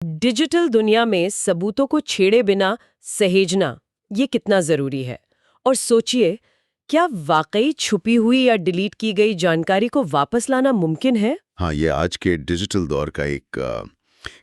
Digital दुनिया में सबूतों को छेड़े बिना सहेजना ये कितना जरूरी है। और सोचिए, क्या वाकई छुपी हुई या डिलीट की गई जानकारी को वापस लाना मुमकिन है? हाँ, ये आज के डिजिटल दौर का एक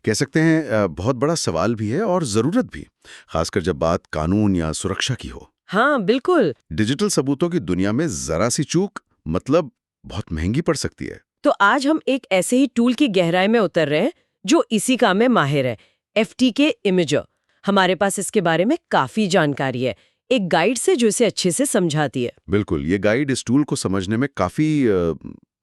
कह सकते हैं बहुत बड़ा सवाल भी है और ज़रूरत भी, खासकर जब बात कानून या सुरक्षा की हो। हाँ, बिल्कुल। डिजिटल सबूतों की दुनिया में ज़रा सी चूक मतलब बहुत महंगी पड़ सकती है। तो आज हम एक ऐसे ही टूल की गहराई में उतर रहे हैं जो इसी काम में माहिर है, FTK इमेजर। हमारे पास इसके बारे में काफी जानकारी है, एक गाइड से जो इसे अच्छे से समझाती है। बिल्कुल, ये गाइड इस टूल को समझने में काफ़ी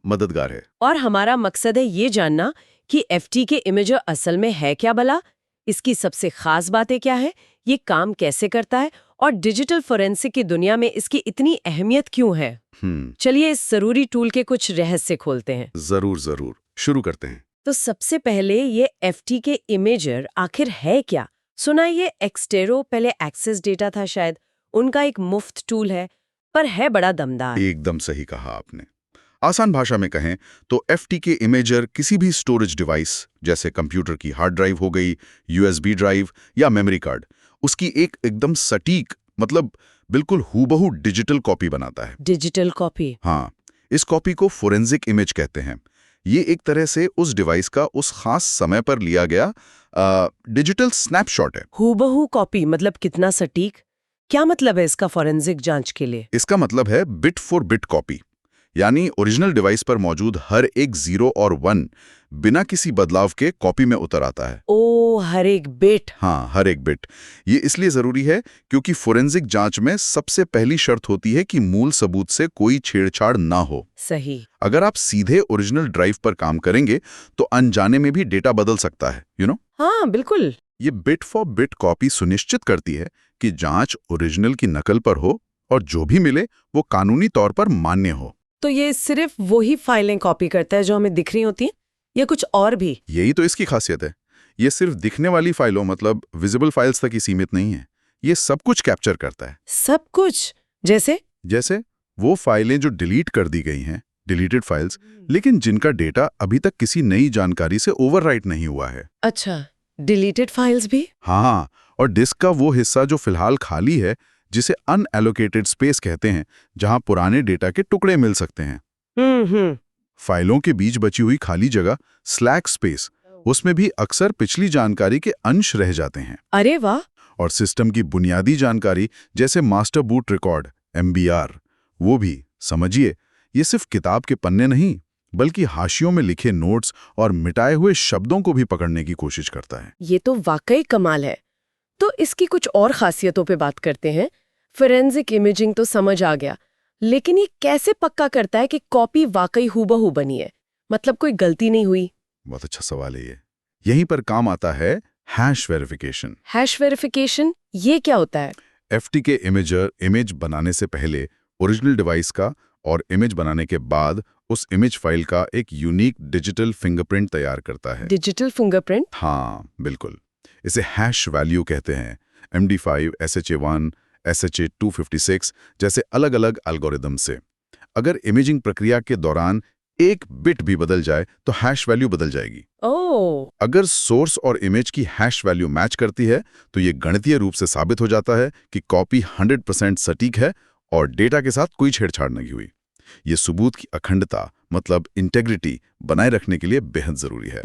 मददगार है। और हमारा मकसद है ये जानना कि FTK इमेजर असल में है क्या भला, इसकी सबसे खास बातें क्या है, ये काम कैसे करता है और डिजिटल फोरेंसिक की दुनिया में इसकी इतनी अहमियत क्यों है। चलिए इस जरूरी टूल के कुछ रहस्य खोलते हैं। ज़रूर ज़रूर, शुरू करते हैं। तो सबसे पहले ये FTK इमेजर आखिर है क्या? सुना ये एक्सटेरो पहले एक्सेस डेटा था शायद, उनका एक मुफ्त टूल है, पर है बड़ा दमदार। एकदम सही कहा आपने। आसान भाषा में कहें तो FTK इमेजर किसी भी स्टोरेज डिवाइस जैसे कंप्यूटर की हार्ड ड्राइव हो गई, USB ड्राइव या मेमोरी कार्ड, उसकी एक एकदम सटीक मतलब बिल्कुल हूबहू डिजिटल कॉपी बनाता है। Digital copy? हाँ, इस कॉपी को फोरेंसिक इमेज कहते हैं। ये एक तरह से उस डिवाइस का उस खास समय पर लिया गया डिजिटल स्नैपशॉट है। हूबहू कॉपी मतलब कितना सटीक? क्या मतलब है इसका फोरेंसिक जांच के लिए? इसका मतलब है बिट फॉर बिट कॉपी, यानी ओरिजिनल डिवाइस पर मौजूद हर एक 0 और 1 बिना किसी बदलाव के कॉपी में उतर आता है। ओ, हर एक बिट? हाँ, हर एक बिट। ये इसलिए जरूरी है क्योंकि फोरेंसिक जांच में सबसे पहली शर्त होती है कि मूल सबूत से कोई छेड़छाड़ ना हो। सही। अगर आप सीधे ओरिजिनल ड्राइव पर काम करेंगे तो अनजाने में भी डेटा बदल सकता है, हाँ, बिल्कुल। ये बिट फॉर बिट कॉपी सुनिश्चित करती है कि जांच ओरिजिनल की नकल पर हो और जो भी मिले वो कानूनी तौर पर मान्य हो। तो ये सिर्फ वही फाइलें कॉपी करता है जो हमें दिख रही होती हैं या कुछ और भी? यही तो इसकी खासियत है। ये सिर्फ दिखने वाली फाइलों मतलब विजिबल फाइल्स तक ही सीमित नहीं है, ये सब कुछ कैप्चर करता है। सब कुछ? जैसे वो फाइलें जो डिलीट कर दी गई हैं, डिलीटेड फाइल्स, लेकिन जिनका डेटा अभी तक किसी नई जानकारी से ओवरराइट नहीं हुआ है। अच्छा, डिलीटेड फाइल्स भी? हाँ, और डिस्क का वो हिस्सा जो फिलहाल खाली है, जिसे अनएलोकेटेड स्पेस कहते हैं, जहां पुराने डेटा के टुकड़े मिल सकते हैं। हम्म। फाइलों के बीच बची हुई खाली जगह स्लैक स्पेस, उसमें भी अक्सर पिछली जानकारी के अंश रह जाते हैं। अरे वाह! और सिस्टम की बुनियादी जानकारी जैसे मास्टर बूट रिकॉर्ड MBR, वो भी समझिए, ये सिर्फ किताब के पन्ने नहीं बल्कि हाशियों में लिखे नोट्स और मिटाए हुए शब्दों को भी पकड़ने की कोशिश करता है। ये तो वाकई कमाल है। तो इसकी कुछ और खासियतों पे बात करते हैं। फोरेंसिक इमेजिंग तो समझ आ गया, लेकिन ये कैसे पक्का करता है कि कॉपी वाकई हूबहू बनी है, मतलब कोई गलती नहीं हुई? बहुत अच्छा सवाल है ये। यहीं पर काम आता है हैश वेरिफिकेशन। हैश वेरिफिकेशन ये क्या होता है? FTK इमेजर इमेज बनाने से पहले ओरिजिनल डिवाइस का और इमेज बनाने के बाद उस इमेज फाइल का एक यूनिक डिजिटल फिंगरप्रिंट तैयार करता है। Digital fingerprint? हाँ, बिल्कुल। इसे हैश वैल्यू कहते हैं। MD5, SHA-1, SHA-256 जैसे अलग-अलग एल्गोरिदम से अगर इमेजिंग प्रक्रिया के दौरान एक बिट भी बदल जाए तो हैश वैल्यू बदल जाएगी। ओह! अगर सोर्स और इमेज की हैश वैल्यू मैच करती है तो ये गणितीय रूप से साबित हो जाता है कि कॉपी 100% सटीक है और डेटा के साथ कोई छेड़छाड़ नहीं हुई। ये सबूत की अखंडता मतलब इंटेग्रिटी बनाए रखने के लिए बेहद जरूरी है।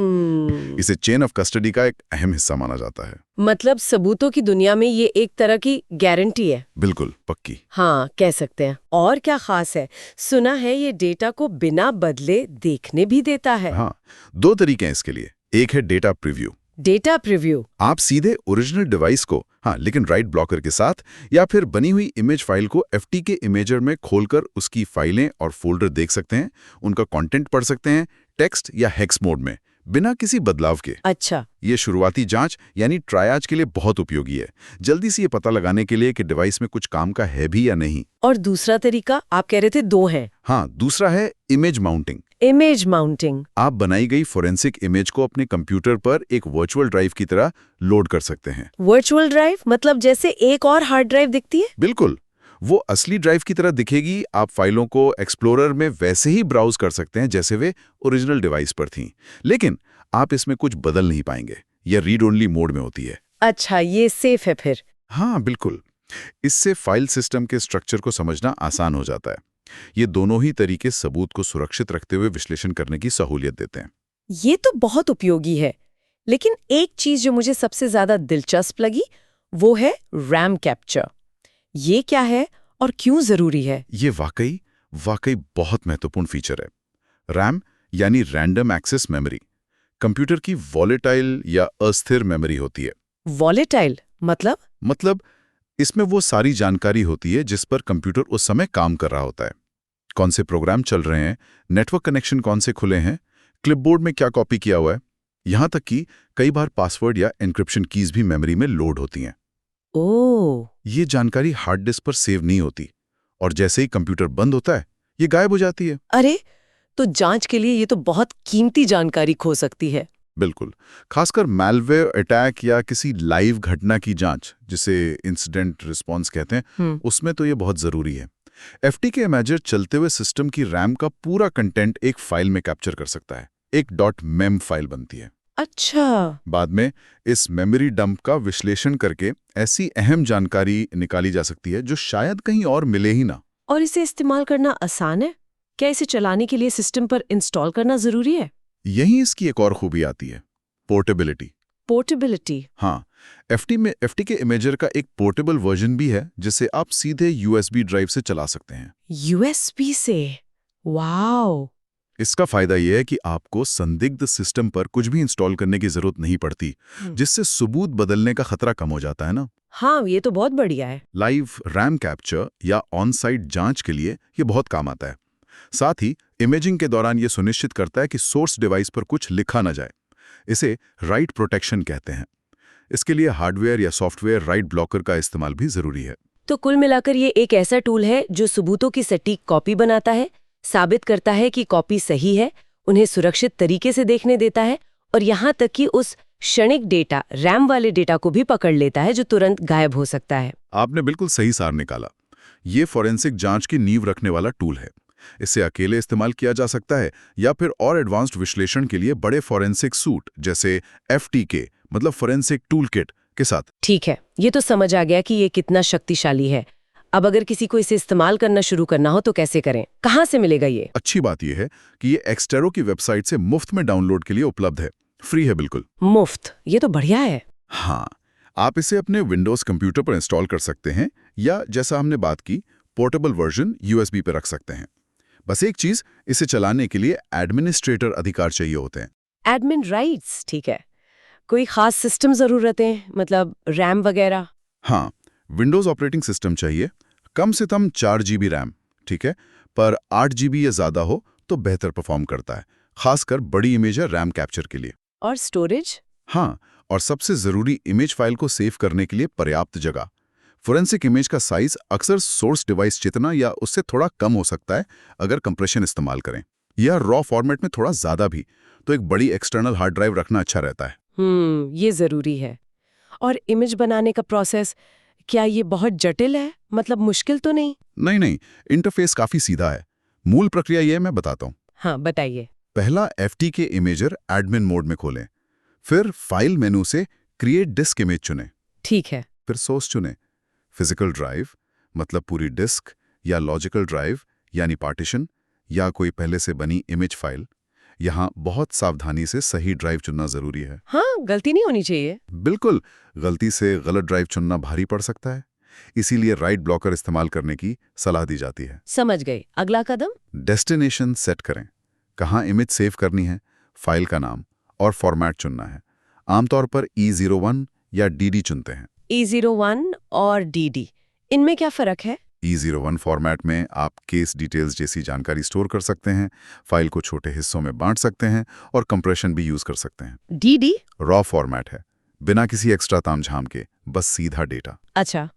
इसे चेन ऑफ कस्टडी का एक अहम हिस्सा माना जाता है। मतलब सबूतों की दुनिया में ये एक तरह की गारंटी है। बिल्कुल, पक्की। हाँ, कह सकते हैं। और क्या खास है? सुना है ये डेटा को बिना बदले देखने भी देता है। हाँ, 2 तरीके हैं इसके लिए। एक है डेटा प्रीव्यू। Data preview? आप सीधे ओरिजिनल डिवाइस को, हाँ लेकिन राइट ब्लॉकर के साथ, या फिर बनी हुई इमेज फाइल को FTK इमेजर में खोलकर उसकी फाइलें और फोल्डर देख सकते हैं, उनका कंटेंट पढ़ सकते हैं, टेक्स्ट या हेक्स मोड में, बिना किसी बदलाव के। अच्छा। ये शुरुआती जांच यानी ट्रायज के लिए बहुत उपयोगी है, जल्दी से ये पता लगाने के लिए कि डिवाइस में कुछ काम का है भी या नहीं। और दूसरा तरीका आप कह रहे थे 2 हैं? हाँ, दूसरा है इमेज माउंटिंग। Image mounting? आप बनाई गई फोरेंसिक इमेज को अपने कंप्यूटर पर एक वर्चुअल ड्राइव की तरह लोड कर सकते हैं। वर्चुअल ड्राइव मतलब जैसे एक और हार्ड ड्राइव दिखती है? बिल्कुल, वो असली ड्राइव की तरह दिखेगी। आप फाइलों को एक्सप्लोरर में वैसे ही ब्राउज कर सकते हैं जैसे वे ओरिजिनल डिवाइस पर थीं, लेकिन आप इसमें कुछ बदल नहीं पाएंगे। या रीड ओनली मोड में होती है। अच्छा, ये सेफ है फिर। हाँ बिल्कुल, इससे फाइल सिस्टम के स्ट्रक्चर को समझना आसान हो जाता है। ये दोनों ही तरीके सबूत को सुरक्षित रखते हुए विश्लेषण करने की सहूलियत देते हैं। ये तो बहुत उपयोगी है। लेकिन एक चीज जो मुझे सबसे ज्यादा दिलचस्प लगी वो है रैम कैप्चर। ये क्या है और क्यों जरूरी है? ये वाकई बहुत महत्वपूर्ण फीचर है। रैम यानी रैंडम एक्सेस मेमोरी कंप्यूटर की वॉलेटाइल या अस्थिर मेमोरी होती है। वॉलेटाइल मतलब? इसमें वो सारी जानकारी होती है जिस पर कंप्यूटर उस समय काम कर रहा होता है। कौन से प्रोग्राम चल रहे हैं, नेटवर्क कनेक्शन कौन से खुले हैं, क्लिपबोर्ड में क्या कॉपी किया हुआ है, यहां तक कि कई बार पासवर्ड या एन्क्रिप्शन कीज भी मेमोरी में लोड होती हैं। ओह, ये जानकारी हार्ड डिस्क पर सेव नहीं होती और जैसे ही कंप्यूटर बंद होता है ये गायब हो जाती है। अरे, तो जांच के लिए ये तो बहुत कीमती जानकारी खो सकती है। बिल्कुल, खासकर मैलवेयर अटैक या किसी लाइव घटना की जांच, जिसे इंसिडेंट रिस्पांस कहते हैं, उसमें तो ये बहुत जरूरी है। एफटीके इमेजर चलते हुए सिस्टम की रैम का पूरा कंटेंट एक फाइल में कैप्चर कर सकता है। एक .mem फाइल बनती है। अच्छा, बाद में इस मेमोरी डंप का विश्लेषण करके ऐसी अहम जानकारी निकाली जा सकती है जो शायद कहीं और मिले ही ना। और इसे इस्तेमाल करना आसान है? क्या इसे चलाने के लिए सिस्टम पर इंस्टॉल करना जरूरी है? यही इसकी एक और खूबी आती है, पोर्टेबिलिटी। पोर्टेबिलिटी। हाँ, एफटीके इमेजर का एक पोर्टेबल वर्जन भी है जिसे आप सीधे यूएसबी ड्राइव से चला सकते हैं। यूएसबी से? वाओ! इसका फायदा यह है कि आपको संदिग्ध सिस्टम पर कुछ भी इंस्टॉल करने की जरूरत नहीं पड़ती, जिससे सबूत बदलने का खतरा कम हो जाता है ना। हाँ, ये तो बहुत बढ़िया है। लाइव रैम कैप्चर या ऑन साइट जांच के लिए ये बहुत काम आता है। साथ ही इमेजिंग के दौरान ये सुनिश्चित करता है कि सोर्स डिवाइस पर कुछ लिखा ना जाए। इसे राइट प्रोटेक्शन कहते हैं। इसके लिए हार्डवेयर या सॉफ्टवेयर राइट ब्लॉकर का इस्तेमाल भी जरूरी है। तो कुल मिलाकर ये एक ऐसा टूल है जो सबूतों की सटीक कॉपी बनाता है, साबित करता है कि कॉपी सही है, उन्हें सुरक्षित तरीके से देखने देता है और यहाँ तक कि उस क्षणिक डेटा, रैम वाले डेटा को भी पकड़ लेता है जो तुरंत गायब हो सकता है। आपने बिल्कुल सही सार निकाला। ये फॉरेंसिक जांच की नींव रखने वाला टूल है। इसे अकेले इस्तेमाल किया जा सकता है या फिर और एडवांस्ड विश्लेषण के लिए बड़े फॉरेंसिक सूट जैसे एफटीके मतलब फॉरेंसिक टूलकिट के साथ। ठीक है, ये तो समझ आ गया कि ये कितना शक्तिशाली है। अब अगर किसी को इसे इस्तेमाल करना शुरू करना हो तो कैसे करें? कहाँ से मिलेगा ये? अच्छी बात यह है कि ये एक्सटेरो की वेबसाइट से मुफ्त में डाउनलोड के लिए उपलब्ध है। फ्री है बिल्कुल। मुफ्त? ये तो बढ़िया है। हाँ, आप इसे अपने विंडोज कंप्यूटर पर इंस्टॉल कर सकते हैं या जैसा हमने बात की, पोर्टेबल वर्जन यूएसबी पर रख सकते हैं। बस एक चीज, इसे चलाने के लिए एडमिनिस्ट्रेटर अधिकार चाहिए होते हैं। एडमिन राइट्स, ठीक है। कोई खास सिस्टम जरूरतें, मतलब रैम वगैरह? हाँ, विंडोज ऑपरेटिंग सिस्टम चाहिए, कम से कम 4 GB रैम, ठीक है, पर 8 GB या ज्यादा हो तो बेहतर परफॉर्म करता है, खासकर बड़ी इमेज या रैम कैप्चर के लिए। और स्टोरेज? हाँ, और सबसे जरूरी, इमेज फाइल को सेव करने के लिए पर्याप्त जगह। फोरेंसिक इमेज का साइज अक्सर सोर्स डिवाइस जितना या उससे थोड़ा कम हो सकता है अगर कंप्रेशन इस्तेमाल करें, या रॉ फॉर्मेट में थोड़ा ज्यादा भी, तो एक बड़ी एक्सटर्नल हार्ड ड्राइव रखना अच्छा रहता है। ये जरूरी है। और इमेज बनाने का प्रोसेस, क्या ये बहुत जटिल है? मतलब मुश्किल तो नहीं? नहीं, इंटरफेस काफी सीधा है। मूल प्रक्रिया ये मैं बताता हूँ। हाँ, बताइए। पहला एफटीके इमेजर एडमिन मोड में खोलें, फिर फाइल मेनू से क्रिएट डिस्क इमेज चुनें। ठीक है। फिर सोर्स चुनें, फिजिकल ड्राइव मतलब पूरी डिस्क, या लॉजिकल ड्राइव यानी पार्टीशन, या कोई पहले से बनी इमेज फाइल। यहाँ बहुत सावधानी से सही ड्राइव चुनना जरूरी है। हाँ, गलती नहीं होनी चाहिए। बिल्कुल, गलती से गलत ड्राइव चुनना भारी पड़ सकता है, इसीलिए राइट ब्लॉकर इस्तेमाल करने की सलाह दी जाती है। समझ गई। अगला कदम? डेस्टिनेशन सेट करें, कहाँ इमेज सेव करनी है, फाइल का नाम और फॉर्मेट चुनना है। आमतौर पर E01 या DD चुनते हैं। E01 और DD, इनमें क्या फर्क है? E01 फॉर्मेट में आप केस डिटेल्स जैसी जानकारी स्टोर कर सकते हैं, फाइल को छोटे हिस्सों में बांट सकते हैं और कंप्रेशन भी यूज कर सकते हैं। DD रॉ फॉर्मेट है, बिना किसी एक्स्ट्रा तामझाम के, बस सीधा डेटा। अच्छा,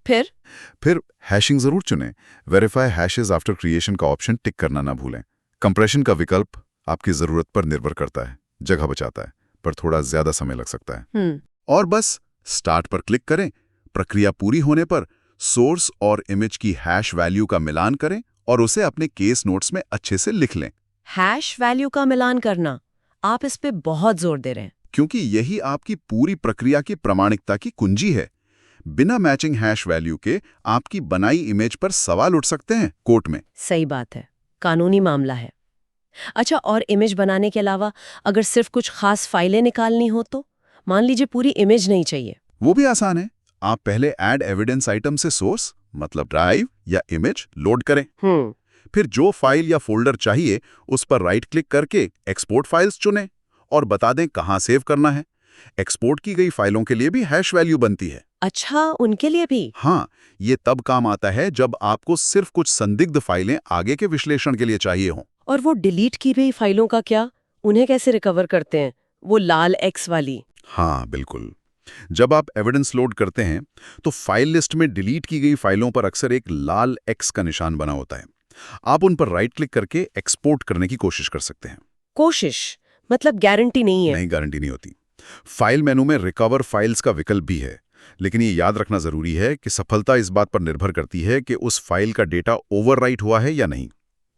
फिर हैशिंग जरूर चुनें। वेरीफाई हैशेस आफ्टर क्रिएशन का ऑप्शन टिक करना ना भूलें। कंप्रेशन का विकल्प आपकी जरूरत पर निर्भर करता है, जगह बचाता है, पर थोड़ा ज्यादा समय लग सकता है। और बस स्टार्ट पर क्लिक करें। प्रक्रिया पूरी होने पर सोर्स और इमेज की हैश वैल्यू का मिलान करें और उसे अपने केस नोट्स में अच्छे से लिख लें। हैश वैल्यू का मिलान करना, आप इस पे बहुत जोर दे रहे हैं। क्योंकि यही आपकी पूरी प्रक्रिया की प्रामाणिकता की कुंजी है। बिना मैचिंग हैश वैल्यू के आपकी बनाई इमेज पर सवाल उठ सकते हैं कोर्ट में। सही बात है, कानूनी मामला है। अच्छा, और इमेज बनाने के अलावा अगर सिर्फ कुछ खास फाइलें निकालनी हो तो? मान लीजिए पूरी इमेज नहीं चाहिए। वो भी आसान है। आप पहले ऐड एविडेंस आइटम से सोर्स मतलब ड्राइव या इमेज लोड करें। फिर जो फाइल या फोल्डर चाहिए उस पर राइट क्लिक करके एक्सपोर्ट फाइल्स चुनें और बता दें कहां सेव करना है। एक्सपोर्ट की गई फाइलों के लिए भी हैश वैल्यू बनती है। अच्छा, उनके लिए भी? हाँ, ये तब काम आता है जब आपको सिर्फ कुछ संदिग्ध फाइलें आगे के विश्लेषण के लिए चाहिए हों। और वो डिलीट की गई फाइलों का क्या? उन्हें कैसे रिकवर करते हैं, वो लाल एक्स वाली? हाँ, बिल्कुल। जब आप एविडेंस लोड करते हैं तो फाइल लिस्ट में डिलीट की गई फाइलों पर अक्सर एक लाल एक्स का निशान बना होता है। आप उन पर राइट क्लिक करके एक्सपोर्ट करने की कोशिश कर सकते हैं। कोशिश मतलब गारंटी नहीं है? नहीं, गारंटी नहीं होती। फाइल मेनू में रिकवर फाइल्स का विकल्प भी है, लेकिन ये याद रखना जरूरी है कि सफलता इस बात पर निर्भर करती है कि उस फाइल का डेटा ओवरराइट हुआ है या नहीं।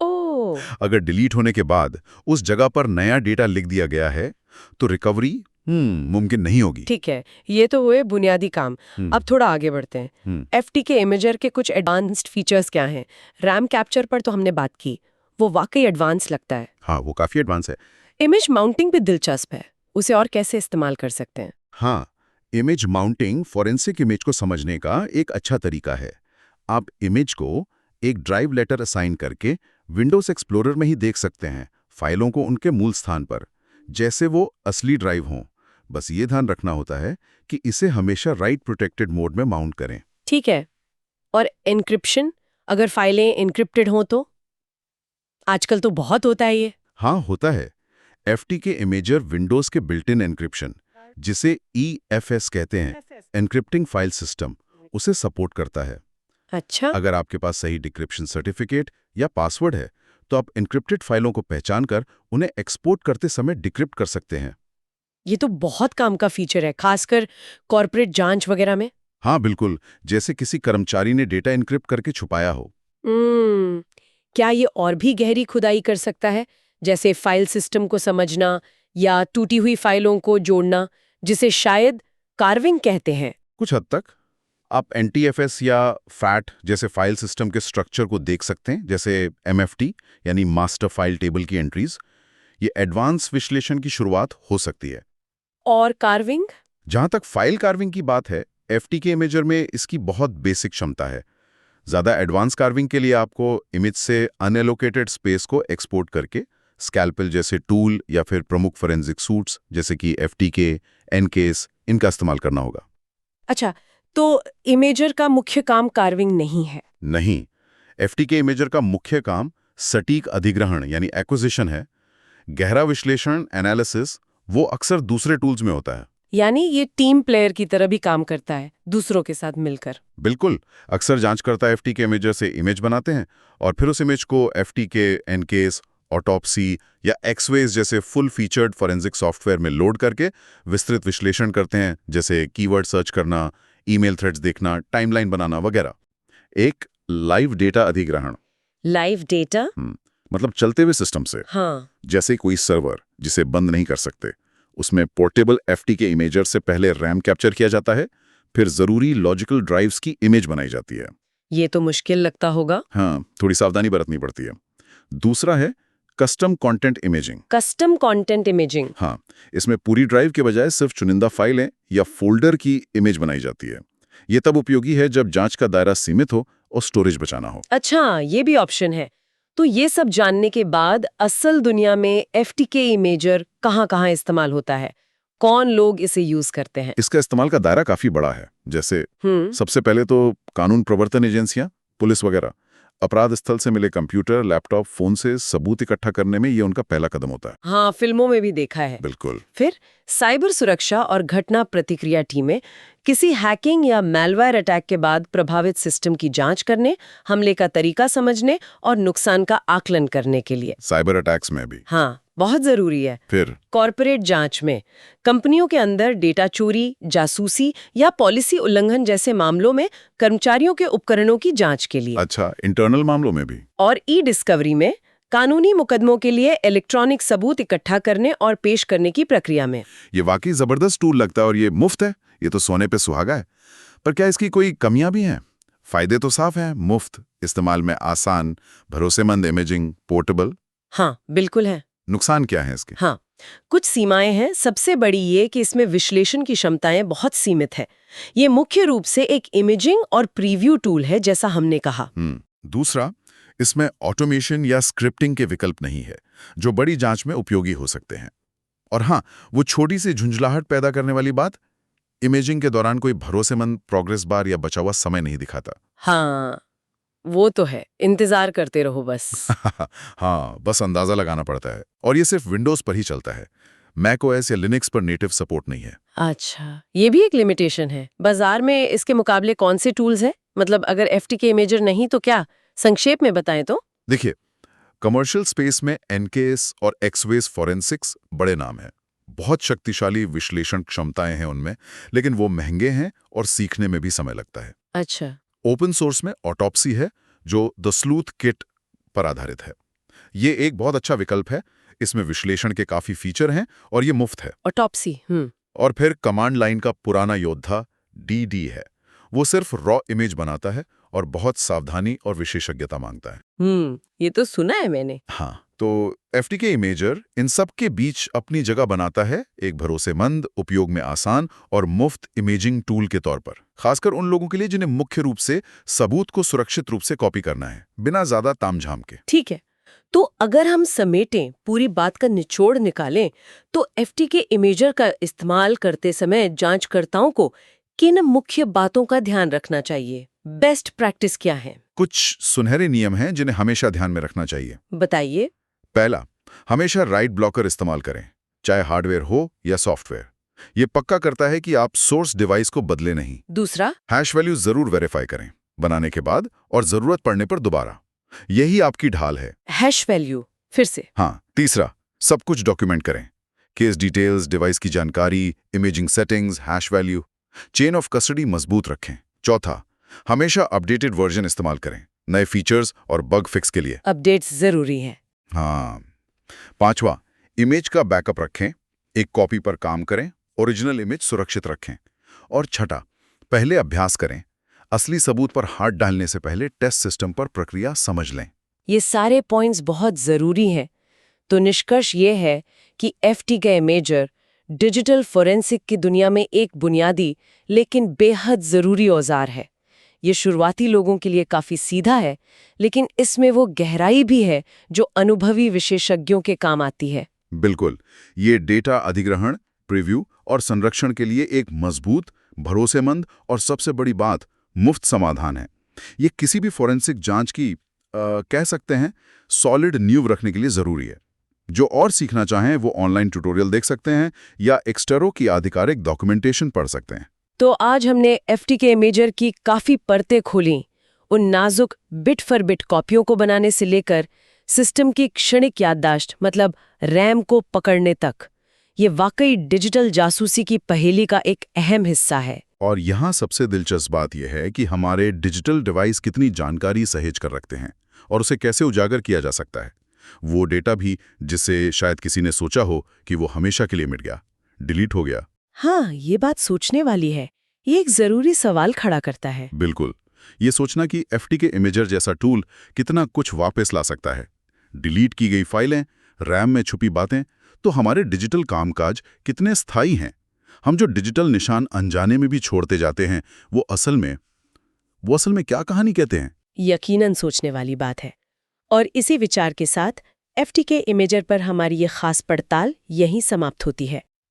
ओह, अगर डिलीट होने के बाद उस जगह पर नया डेटा लिख दिया गया है तो रिकवरी मुमकिन नहीं होगी। ठीक है, ये तो हुए बुनियादी काम। अब थोड़ा आगे बढ़ते हैं। एफटीके इमेजर के कुछ एडवांस्ड फीचर्स क्या हैं? रैम कैप्चर पर तो हमने बात की, वो वाकई एडवांस लगता है। हाँ, वो काफी एडवांस है। इमेज माउंटिंग भी दिलचस्प है, उसे और कैसे इस्तेमाल कर सकते हैं? हाँ, इमेज माउंटिंग फॉरेंसिक इमेज को समझने का एक अच्छा तरीका है। आप इमेज को एक ड्राइव लेटर असाइन करके विंडोज एक्सप्लोरर में ही देख सकते हैं, फाइलों को उनके मूल स्थान पर, जैसे वो असली ड्राइव हों। बस ये ध्यान रखना होता है कि इसे हमेशा राइट प्रोटेक्टेड मोड में माउंट करें। ठीक है। और एन्क्रिप्शन, अगर फाइलें एन्क्रिप्टेड हों तो? आजकल तो बहुत होता है ये। हाँ, होता है। एफटीके इमेजर विंडोज के बिल्ट इन एन्क्रिप्शन, जिसे EFS कहते हैं, एन्क्रिप्टिंग फाइल सिस्टम, उसे सपोर्ट करता है। अच्छा, अगर आपके पास सही डिक्रिप्शन सर्टिफिकेट या पासवर्ड है तो आप एन्क्रिप्टेड फाइलों को पहचान कर उन्हें एक्सपोर्ट करते समय डिक्रिप्ट कर सकते हैं। ये तो बहुत काम का फीचर है, खासकर कॉर्पोरेट जांच वगैरह में। हाँ, बिल्कुल, जैसे किसी कर्मचारी ने डेटा एन्क्रिप्ट करके छुपाया हो। क्या ये और भी गहरी खुदाई कर सकता है, जैसे फाइल सिस्टम को समझना या टूटी हुई फाइलों को जोड़ना, जिसे शायद कार्विंग कहते हैं? कुछ हद तक आप NTFS या FAT जैसे फाइल सिस्टम के स्ट्रक्चर को देख सकते हैं, जैसे MFT यानी मास्टर फाइल टेबल की एंट्रीज। ये एडवांस विश्लेषण की शुरुआत हो सकती है। और कार्विंग? जहां तक फाइल कार्विंग की बात है, FTK इमेजर में इसकी बहुत बेसिक क्षमता है। ज़्यादा एडवांस कार्विंग के लिए आपको इमेज से अनएलोकेटेड स्पेस को एक्सपोर्ट करके स्कैल्पेल जैसे टूल या फिर प्रमुख फोरेंसिक सूट्स जैसे कि FTK, NCASE, इनका इस्तेमाल करना होगा। अच्छा, तो इमेजर का मुख्य काम कार्विंग नहीं है? नहीं, FTK इमेजर का मुख्य काम सटीक अधिग्रहण यानी एक्विजिशन है। गहरा विश्लेषण एनालिसिस वो अक्सर दूसरे टूल्स में होता है। यानी ये टीम प्लेयर की तरह भी काम करता है, दूसरों के साथ मिलकर। बिल्कुल, अक्सर जांचकर्ता FTK इमेजर से इमेज बनाते हैं और फिर उस इमेज को FTK, NCASE, ऑटोप्सी या एक्सवेज जैसे फुल फीचर्ड फॉरेंसिक सॉफ्टवेयर में लोड करके विस्तृत विश्लेषण करते हैं, जैसे कीवर्ड सर्च करना, ईमेल थ्रेड्स देखना, टाइमलाइन बनाना वगैरह। एक लाइव डेटा अधिग्रहण। Live data? मतलब चलते हुए सिस्टम से। हाँ। जैसे कोई सर्वर जिसे बंद नहीं कर सकते, उसमें पोर्टेबल FTK इमेजर से पहले रैम कैप्चर किया जाता है, फिर जरूरी लॉजिकल ड्राइव्स की इमेज बनाई जाती है। ये तो मुश्किल लगता होगा। हाँ, थोड़ी सावधानी बरतनी पड़ती है। दूसरा है custom content imaging. Custom content imaging? हाँ, इसमें पूरी ड्राइव के बजाय सिर्फ चुनिंदा फाइलें या फोल्डर की इमेज बनाई जाती है। ये तब उपयोगी है जब जांच का दायरा सीमित हो और स्टोरेज बचाना हो। अच्छा, ये भी ऑप्शन है। तो ये सब जानने के बाद असल दुनिया में FTK इमेजर कहाँ-कहाँ इस्तेमाल होता है? कौन लोग इसे यूज करते हैं? इसका इस्तेमाल का दायरा काफी बड़ा है। जैसे सबसे पहले तो कानून प्रवर्तन एजेंसियां, पुलिस वगैरह। अपराध स्थल से मिले कंप्यूटर, लैपटॉप, फोन से सबूत इकट्ठा करने में ये उनका पहला कदम होता है। हाँ, फिल्मों में भी देखा है। बिल्कुल। फिर साइबर सुरक्षा और घटना प्रतिक्रिया टीमें किसी हैकिंग या मैलवेयर अटैक के बाद प्रभावित सिस्टम की जांच करने, हमले का तरीका समझने और नुकसान का आकलन करने के लिए। साइबर अटैक्स में भी। हाँ, बहुत जरूरी है। फिर कॉर्पोरेट जांच में कंपनियों के अंदर डेटा चोरी, जासूसी या पॉलिसी उल्लंघन जैसे मामलों में कर्मचारियों के उपकरणों की जांच के लिए। अच्छा, इंटरनल मामलों में भी। और ई डिस्कवरी में कानूनी मुकदमों के लिए इलेक्ट्रॉनिक सबूत इकट्ठा करने और पेश करने की प्रक्रिया में। ये वाकई जबरदस्त टूल लगता है और ये मुफ्त है, ये तो सोने पे सुहागा है। पर क्या इसकी कोई कमियां भी हैं? फायदे तो साफ हैं, मुफ्त, इस्तेमाल में आसान, भरोसेमंद इमेजिंग, पोर्टेबल। हाँ, बिल्कुल है। नुकसान क्या है इसके? हाँ, कुछ सीमाएं हैं। सबसे बड़ी ये कि इसमें विश्लेषण की क्षमताएं बहुत सीमित है। ये मुख्य रूप से एक इमेजिंग और प्रीव्यू टूल है, जैसा हमने कहा। दूसरा, इसमें ऑटोमेशन या स्क्रिप्टिंग के विकल्प नहीं है, जो बड़ी जांच में उपयोगी हो सकते हैं। और हाँ, वो छोटी सी झुंझलाहट पैदा करने वाली बात, इमेजिंग के दौरान कोई भरोसेमंद प्रोग्रेस बार या बचा हुआ समय नहीं दिखाता। हाँ, वो तो है, इंतजार करते रहो बस। हाँ, बस अंदाजा लगाना पड़ता है। और ये सिर्फ विंडोज पर ही चलता है, मैक ओएस या लिनक्स पर नेटिव सपोर्ट नहीं है। अच्छा, ये भी एक लिमिटेशन है। बाजार में इसके मुकाबले कौन से टूल्स हैं? मतलब अगर एफटीके इमेजर नहीं तो क्या? संक्षेप में बताएं तो। देखिए, कमर्शियल स्पेस में एनकेएस और एक्सवेस फॉरेंसिक्स बड़े नाम हैं। बहुत शक्तिशाली विश्लेषण क्षमताएं हैं उनमें, लेकिन वो महंगे हैं और सीखने में भी समय लगता है। अच्छा। ओपन सोर्स में ऑटोप्सी है, जो द स्लूथ किट पर आधारित है। ये एक बहुत अच्छा विकल्प है। इसमें विश्लेषण के काफी फीचर हैं और ये मुफ्त है। ऑटोप्सी। और फिर कमांड लाइन का पुराना योद्धा डीडी है। वो सिर्फ रॉ इमेज बनाता है और बहुत सावधानी और विशेषज्ञता मांगता है। ये तो सुना है मैंने। हाँ, तो एफटीके इमेजर इन सब के बीच अपनी जगह बनाता है, एक भरोसेमंद, उपयोग में आसान और मुफ्त इमेजिंग टूल के तौर पर, खासकर उन लोगों के लिए जिन्हें मुख्य रूप से सबूत को सुरक्षित रूप से कॉपी करना है, बिना ज्यादा तामझाम के। ठीक है, तो अगर हम समेटें, पूरी बात का निचोड़ निकालें, तो एफटीके इमेजर का इस्तेमाल करते समय जांचकर्ताओं को किन मुख्य बातों का ध्यान रखना चाहिए? बेस्ट प्रैक्टिस क्या है? कुछ सुनहरे नियम हैं जिन्हें हमेशा ध्यान में रखना चाहिए। बताइए। पहला, हमेशा राइट ब्लॉकर इस्तेमाल करें, चाहे हार्डवेयर हो या सॉफ्टवेयर। ये पक्का करता है कि आप सोर्स डिवाइस को बदले नहीं। दूसरा, हैश वैल्यू जरूर वेरीफाई करें, बनाने के बाद और जरूरत पड़ने पर दोबारा। यही आपकी ढाल है। हैश वैल्यू फिर से। हाँ। तीसरा, सब कुछ डॉक्यूमेंट करें, केस डिटेल्स, डिवाइस की जानकारी, imaging settings, hash value. Chain of custody मजबूत रखें। चौथा, हमेशा अपडेटेड वर्जन इस्तेमाल करें, नए फीचर्स और बग फिक्स के लिए। अपडेट्स जरूरी हैं। हाँ। पांचवा, इमेज का बैकअप रखें, एक कॉपी पर काम करें, ओरिजिनल इमेज सुरक्षित रखें। और छठा, पहले अभ्यास करें, असली सबूत पर हाथ डालने से पहले टेस्ट सिस्टम पर प्रक्रिया समझ लें। ये सारे पॉइंट्स बहुत जरूरी हैं। तो निष्कर्ष ये है कि एफटीके इमेजर डिजिटल फोरेंसिक की दुनिया में एक बुनियादी लेकिन बेहद जरूरी औजार है। ये शुरुआती लोगों के लिए काफी सीधा है, लेकिन इसमें वो गहराई भी है जो अनुभवी विशेषज्ञों के काम आती है। बिल्कुल, ये डेटा अधिग्रहण, प्रीव्यू और संरक्षण के लिए एक मजबूत, भरोसेमंद और सबसे बड़ी बात, मुफ्त समाधान है। ये किसी भी फोरेंसिक जांच की कह सकते हैं सॉलिड नींव रखने के लिए जरूरी है। जो और सीखना चाहें वो ऑनलाइन ट्यूटोरियल देख सकते हैं या एक्सटेरो की आधिकारिक डॉक्यूमेंटेशन पढ़ सकते हैं। तो आज हमने एफटीके इमेजर की काफी परतें खोली, उन नाजुक बिट फॉर बिट कॉपियों को बनाने से लेकर सिस्टम की क्षणिक याददाश्त मतलब रैम को पकड़ने तक। ये वाकई डिजिटल जासूसी की पहेली का एक अहम हिस्सा है। और यहाँ सबसे दिलचस्प बात यह है कि हमारे डिजिटल डिवाइस कितनी जानकारी सहेज कर रखते हैं और उसे कैसे उजागर किया जा सकता है। वो डेटा भी जिसे शायद किसी ने सोचा हो कि वो हमेशा के लिए मिट गया, डिलीट हो गया। हाँ, ये बात सोचने वाली है। ये एक जरूरी सवाल खड़ा करता है। बिल्कुल, ये सोचना कि एफटीके इमेजर जैसा टूल कितना कुछ वापस ला सकता है। डिलीट की गई फाइलें, रैम में छुपी बातें, तो हमारे डिजिटल कामकाज कितने स्थायी हैं। हम जो डिजिटल निशान अनजाने में भी छोड़ते जाते हैं, वो असल में क्या कहानी कहते हैं? यकीनन सोचने वाली बात है। और इसी विचार के साथ एफटीके इमेजर पर हमारी ये खास पड़ताल यहीं समाप्त होती है।